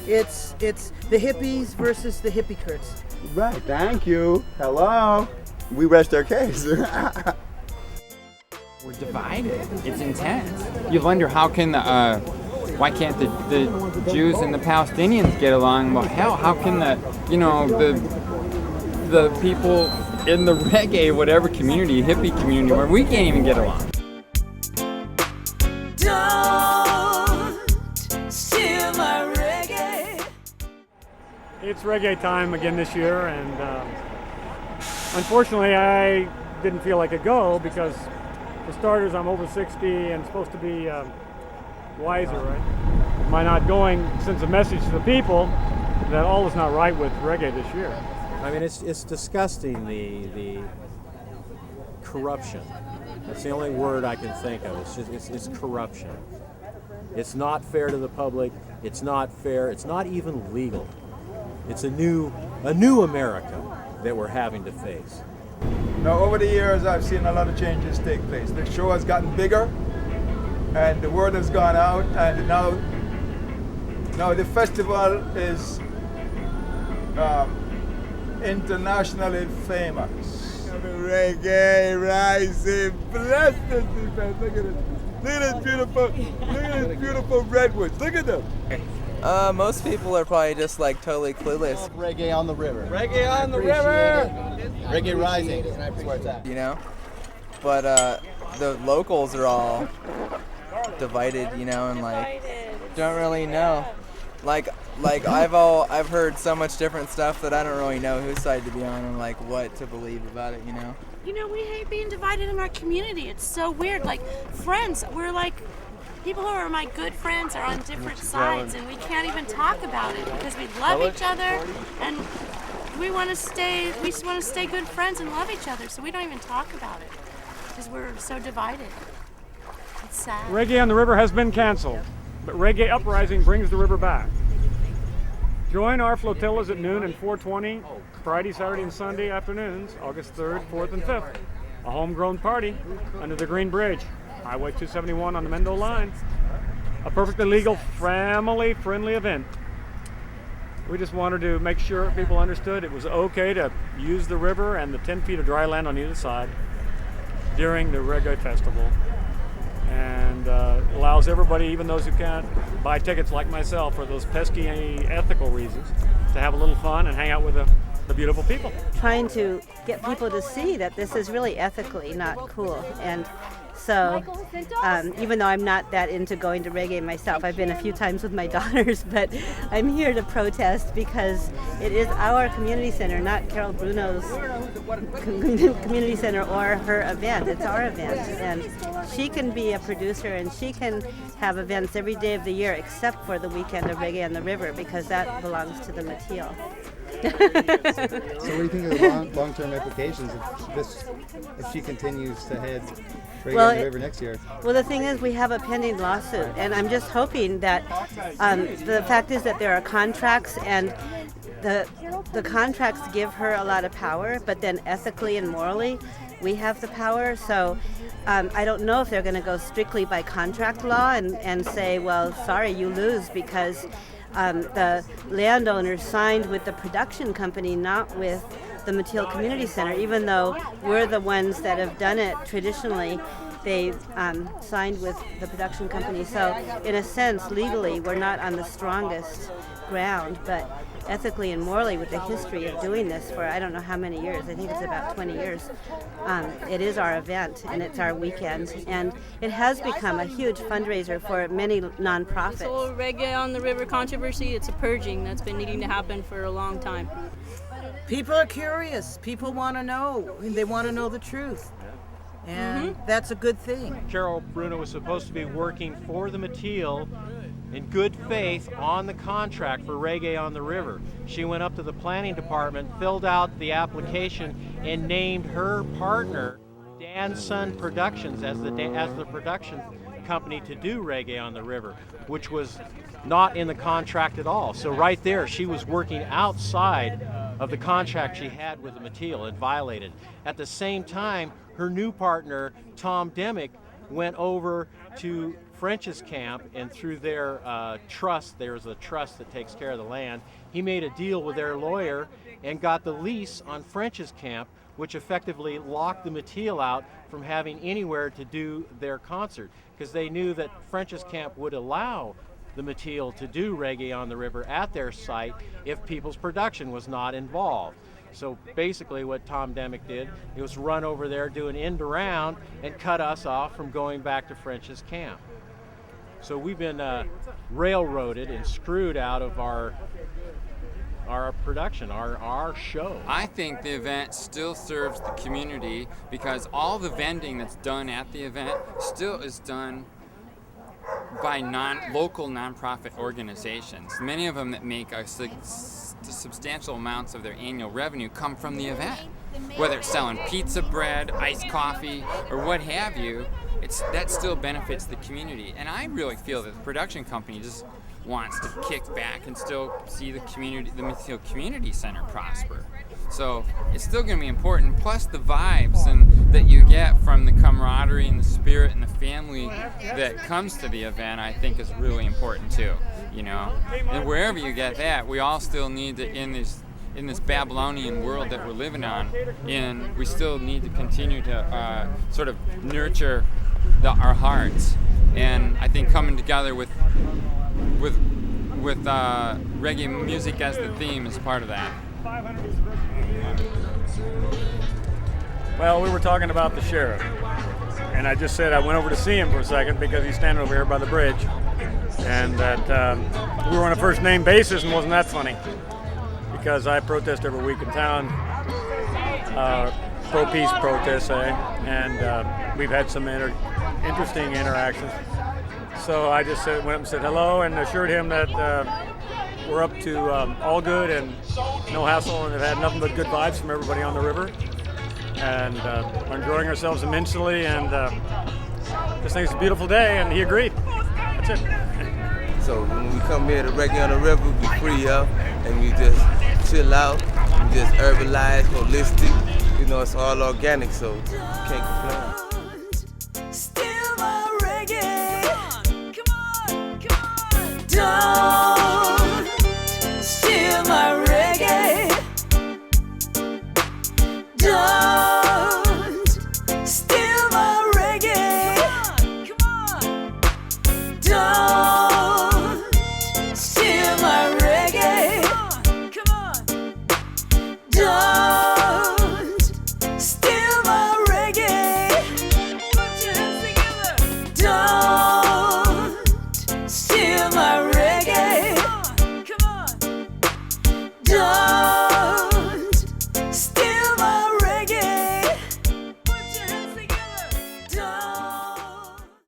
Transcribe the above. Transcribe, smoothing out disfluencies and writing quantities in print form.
It's the hippies versus the hippie curds. Right, thank you. Hello. We rest our case. We're divided. It's intense. You wonder why can't the Jews and the Palestinians get along? Well, hell, how can the people in the reggae, whatever community, hippie community, where we can't even get along? Don't steal my reggae. It's reggae time again this year, and unfortunately I didn't feel I could go because, for starters, I'm over 60 and supposed to be wiser, right? By not going sends a message to the people that all is not right with reggae this year. I mean, it's disgusting, the corruption. That's the only word I can think of. It's corruption. It's not fair to the public. It's not fair. It's not even legal. It's a new America that we're having to face. Now, over the years, I've seen a lot of changes take place. The show has gotten bigger, and the word has gone out, and now the festival is internationally famous. Reggae Rising, bless this defense. Look at it. Look at this beautiful redwoods. Look at them. Most people are probably just like totally clueless. Reggae on the river. Reggae on the river. Reggae Rising. That's where it's at. You know, but the locals are all divided, you know, and like don't really know. Like I've heard so much different stuff that I don't really know whose side to be on and like what to believe about it, you know. You know, we hate being divided in our community. It's so weird. Like friends, we're like people who are my good friends are on different sides, and we can't even talk about it because we love each other and we want to stay good friends and love each other. So we don't even talk about it because we're so divided. It's sad. Reggae on the River has been canceled, but Reggae Uprising brings the river back. Join our flotillas at noon and 4:20, Friday, Saturday, and Sunday afternoons, August 3rd, 4th, and 5th. A homegrown party under the Green Bridge, Highway 271 on the Mendo line. A perfectly legal, family-friendly event. We just wanted to make sure people understood it was okay to use the river and the 10 feet of dry land on either side during the Reggae Festival. And allows everybody, even those who can't buy tickets like myself for those pesky ethical reasons, to have a little fun and hang out with the beautiful people. Trying to get people to see that this is really ethically not cool. And so even though I'm not that into going to reggae myself, I've been a few times with my daughters, but I'm here to protest because it is our community center, not Carol Bruno's community center or her event. It's our event, and she can be a producer and she can have events every day of the year except for the weekend of Reggae on the River because that belongs to the Mateel. So what do you think of the long-term implications if she continues to head Reggae on the River next year? Well, the thing is, we have a pending lawsuit, and I'm just hoping that the fact is that there are contracts, and the contracts give her a lot of power, but then ethically and morally, we have the power. So I don't know if they're going to go strictly by contract law and say, well, sorry, you lose because the landowners signed with the production company, not with the Mateel Community Center, even though we're the ones that have done it traditionally. They signed with the production company. So in a sense, legally, we're not on the strongest ground, but ethically and morally, with the history of doing this for I don't know how many years, I think it's about 20 years, it is our event and it's our weekend, and it has become a huge fundraiser for many nonprofits. This whole Reggae on the River controversy, it's a purging that's been needing to happen for a long time. People are curious. People want to know. They want to know the truth. And that's a good thing. Carol Bruno was supposed to be working for the Mateel in good faith on the contract for Reggae on the River. She went up to the planning department, filled out the application, and named her partner, Dan Sun Productions, as the production company to do Reggae on the River, which was not in the contract at all. So right there, she was working outside of the contract she had with the Mateel and violated. At the same time, her new partner, Tom Demick, went over to French's camp, and through their trust, there's a trust that takes care of the land, he made a deal with their lawyer and got the lease on French's camp, which effectively locked the Mateel out from having anywhere to do their concert, because they knew that French's camp would allow the Mateel to do Reggae on the River at their site if People's Production was not involved. So basically what Tom Demick did, he was run over there, do an end around, and cut us off from going back to French's camp. So we've been railroaded and screwed out of our production, our show. I think the event still serves the community because all the vending that's done at the event still is done by local nonprofit organizations. Many of them that make substantial amounts of their annual revenue come from the event. Whether it's selling pizza bread, iced coffee, or what have you, that still benefits the community. And I really feel that the production company just wants to kick back and still see the Mateel Community Center prosper. So it's still going to be important. Plus the vibes that you get from the camaraderie and the spirit and the family that comes to the event, I think is really important too. You know, and wherever you get that, we all still need to in this Babylonian world that we're living on. We still need to continue to sort of nurture our hearts. And I think coming together with reggae music as the theme is part of that. Well, we were talking about the sheriff, and I just said I went over to see him for a second because he's standing over here by the bridge, and that we were on a first name basis, and wasn't that funny? Because I protest every week in town, pro-peace protests, and we've had some interesting interactions. So I just went up and said hello and assured him that we're up to all good and no hassle, and have had nothing but good vibes from everybody on the river, and we're enjoying ourselves immensely, and just think it's a beautiful day, and he agreed. That's it. So when we come here to Reggae on the River, we free up and we just chill out, we just herbalize, holistic, you know, it's all organic, so you can't complain. Still my reggae. Don't steal my reggae. Don't steal my reggae. Don't steal my reggae. Don't steal my reggae. Put your hands together. Don't steal my